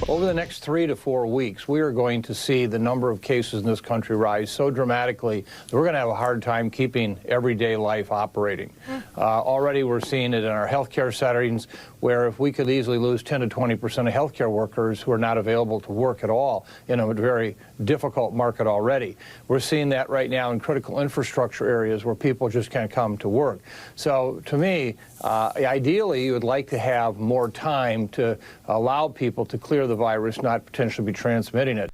Over the next 3 to 4 weeks, we are going to see the number of cases in this country rise so dramatically that we're going to have a hard time keeping everyday life operating. Already we're seeing it in our healthcare settings, where if we could easily lose 10 to 20% of healthcare workers who are not available to work at all in a very difficult market already. We're seeing that right now in critical infrastructure areas where people just can't come to work. So to me, ideally, you would like to have more time to allow people to clear the virus, not potentially be transmitting it.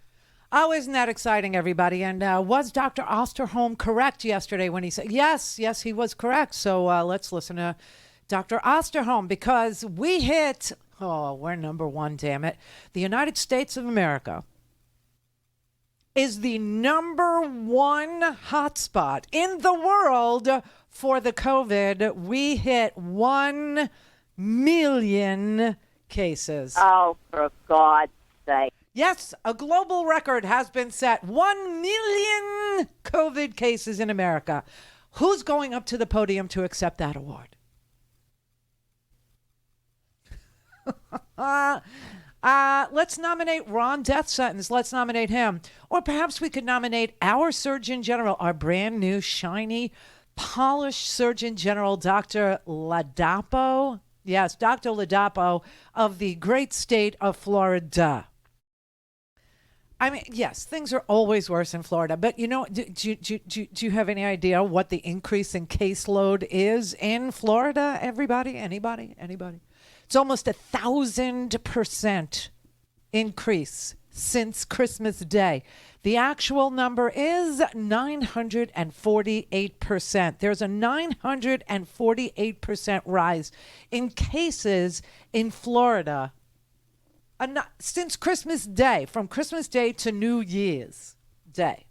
Oh, isn't that exciting, everybody? And was Dr. Osterholm correct yesterday when he said, yes, he was correct. So let's listen to Dr. Osterholm, because we hit, we're number one, damn it. The United States of America is the number one hotspot in the world for the COVID. We hit 1 million cases. Oh, for God's sake. Yes, a global record has been set. 1 million COVID cases in America. Who's going up to the podium to accept that award? Let's nominate Ron Death Sentence. Let's nominate him. Or perhaps we could nominate our Surgeon General, our brand new, shiny, polished Surgeon General, Dr. Ladapo. Yes, Dr. Ladapo of the great state of Florida. I mean, yes, things are always worse in Florida, but you know, do you have any idea what the increase in caseload is in Florida? Everybody? Anybody? It's almost 1,000% increase since Christmas Day. The actual number is 948%. There's a 948% rise in cases in Florida since Christmas Day, from Christmas Day to New Year's Day.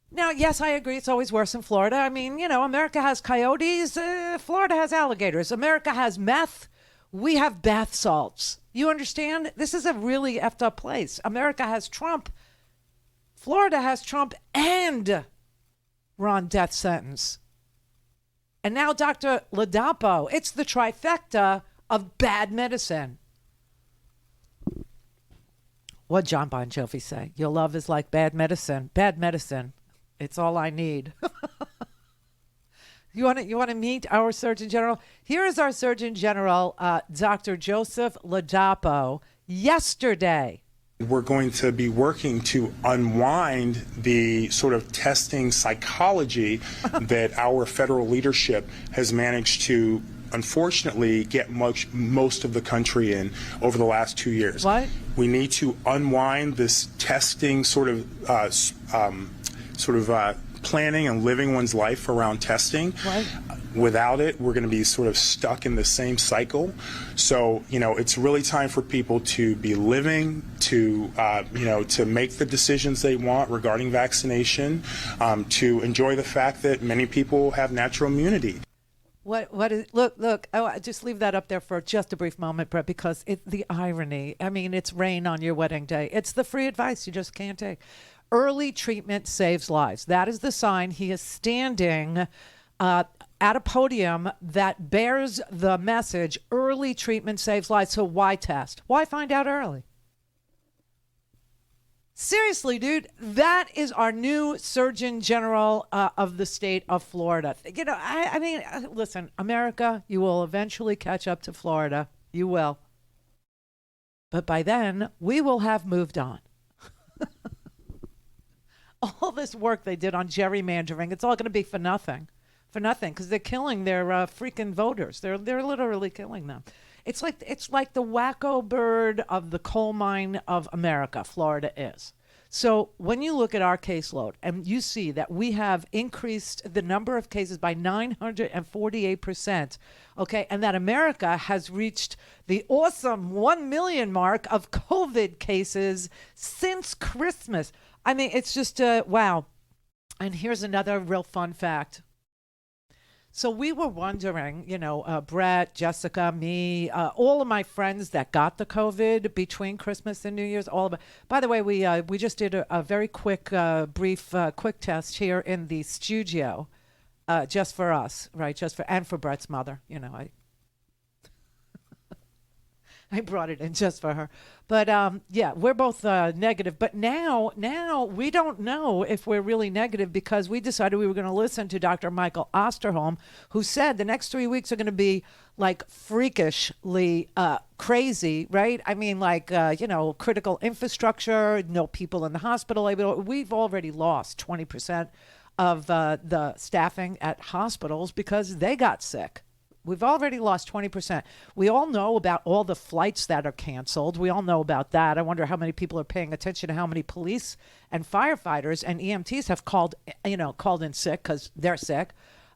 Now, yes, I agree. It's always worse in Florida. I mean, you know, America has coyotes. Florida has alligators. America has meth. We have bath salts. You understand? This is a really effed up place. America has Trump. Florida has Trump and Ron Death Sentence. And now Dr. Ladapo. It's the trifecta of bad medicine. What'd John Bon Jovi say? Your love is like bad medicine. Bad medicine. It's all I need. You want to meet our Surgeon General? Here is our Surgeon General, Dr. Joseph Ladapo, yesterday. We're going to be working to unwind the sort of testing psychology that our federal leadership has managed to, unfortunately, get most of the country in over the last 2 years. What? We need to unwind this testing sort of planning and living one's life around testing. Right. Without it, we're going to be sort of stuck in the same cycle. So, you know, it's really time for people to be living, to make the decisions they want regarding vaccination, to enjoy the fact that many people have natural immunity. What is, look, just leave that up there for just a brief moment, Brett, because the irony, I mean, it's rain on your wedding day. It's the free advice you just can't take. Early treatment saves lives. That is the sign. He is standing at a podium that bears the message, early treatment saves lives. So why test? Why find out early? Seriously, dude, that is our new Surgeon General of the state of Florida. You know, I mean, listen, America, you will eventually catch up to Florida. You will. But by then, we will have moved on. All this work they did on gerrymandering, it's all going to be for nothing. For nothing, because they're killing their freaking voters. They're literally killing them. It's like the wacko bird of the coal mine of America, Florida is. So when you look at our caseload and you see that we have increased the number of cases by 948%, okay, and that America has reached the awesome 1 million mark of COVID cases since Christmas. I mean, it's just, wow. And here's another real fun fact. So we were wondering, you know, Brett, Jessica, me, all of my friends that got the COVID between Christmas and New Year's. All of it. By the way, we just did a very quick, brief, quick test here in the studio, just for us, right? And for Brett's mother, you know. I brought it in just for her. But yeah, we're both negative. But now we don't know if we're really negative because we decided we were going to listen to Dr. Michael Osterholm, who said the next 3 weeks are going to be like freakishly crazy, right? I mean, like, critical infrastructure, no people in the hospital. We've already lost 20% of the staffing at hospitals because they got sick. We've already lost 20%. We all know about all the flights that are canceled. We all know about that. I wonder how many people are paying attention to how many police and firefighters and EMTs have called in sick because they're sick.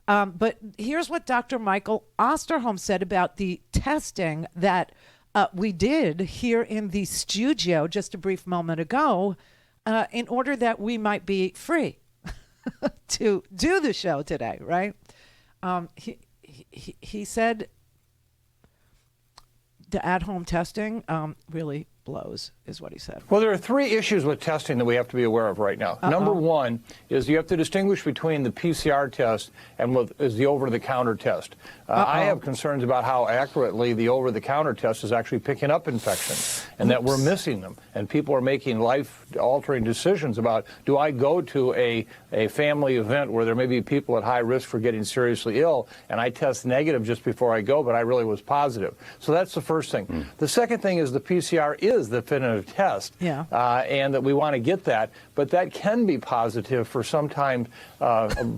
But here's what Dr. Michael Osterholm said about the testing that we did here in the studio just a brief moment ago in order that we might be free to do the show today, right? He said the at-home testing really blows, is what he said. Well, there are three issues with testing that we have to be aware of right now. Number one is you have to distinguish between the PCR test and what is the over-the-counter test. I have concerns about how accurately the over-the-counter test is actually picking up infections and that we're missing them. And people are making life-altering decisions about, do I go to a family event where there may be people at high risk for getting seriously ill, and I test negative just before I go, but I really was positive. So that's the first thing. The second thing is the PCR is the definitive test, and that we want to get that, but that can be positive for sometimes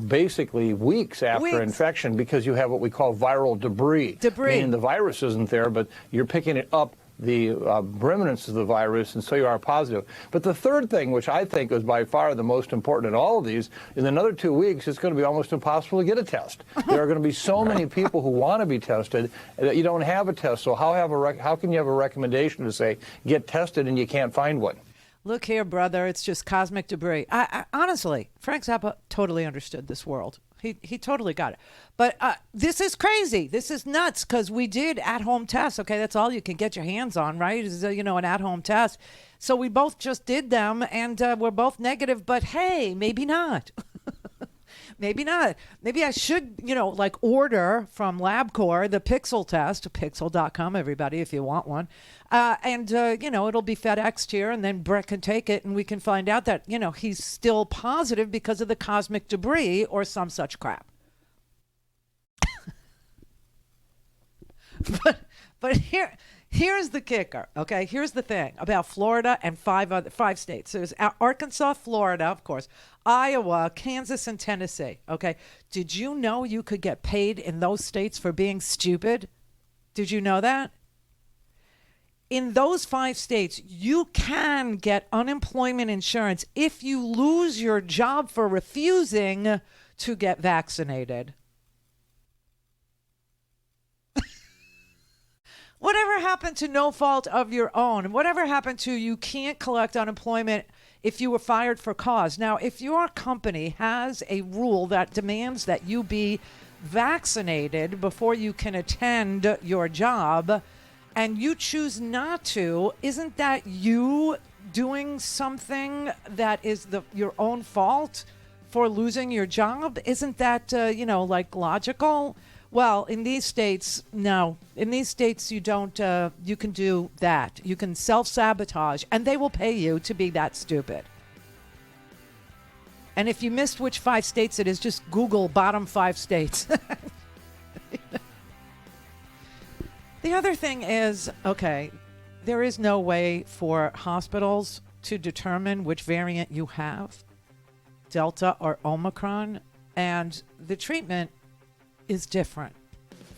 basically weeks after infection because you have what we call viral debris. Meaning the virus isn't there, but you're picking it up the remnants of the virus, and so you are positive. But the third thing, which I think is by far the most important in all of these, in another 2 weeks, it's going to be almost impossible to get a test. There are going to be so many people who want to be tested that you don't have a test. So how can you have a recommendation to say, get tested, and you can't find one? Look here, brother, it's just cosmic debris. I honestly, Frank Zappa totally understood this world. He totally got it. But this is crazy. This is nuts because we did at-home tests. Okay, that's all you can get your hands on, right? Is an at-home test. So we both just did them, and we're both negative. But hey, maybe not. Maybe not. Maybe I should, order from LabCorp the Pixel test, pixel.com, everybody, if you want one. And it'll be FedExed here, and then Brett can take it, and we can find out that, he's still positive because of the cosmic debris or some such crap. But here's the kicker, okay? Here's the thing about Florida and five states. There's Arkansas, Florida, of course, Iowa, Kansas, and Tennessee, okay? Did you know you could get paid in those states for being stupid? Did you know that? In those 5 states, you can get unemployment insurance if you lose your job for refusing to get vaccinated. Whatever happened to no fault of your own? Whatever happened to you can't collect unemployment if you were fired for cause? Now, if your company has a rule that demands that you be vaccinated before you can attend your job and you choose not to, isn't that you doing something that is your own fault for losing your job? Isn't that, logical? Well, in these states, no. In these states, you don't. You can do that. You can self-sabotage, and they will pay you to be that stupid. And if you missed which 5 states it is, just Google bottom 5 states. The other thing is, okay, there is no way for hospitals to determine which variant you have, Delta or Omicron, and the treatment is different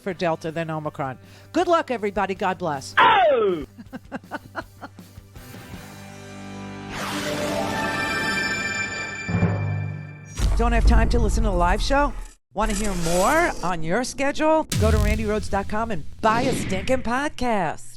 for Delta than Omicron. Good luck, everybody. God bless. Oh! Don't have time to listen to the live show? Want to hear more on your schedule? Go to RandiRhodes.com and buy a stinking podcast.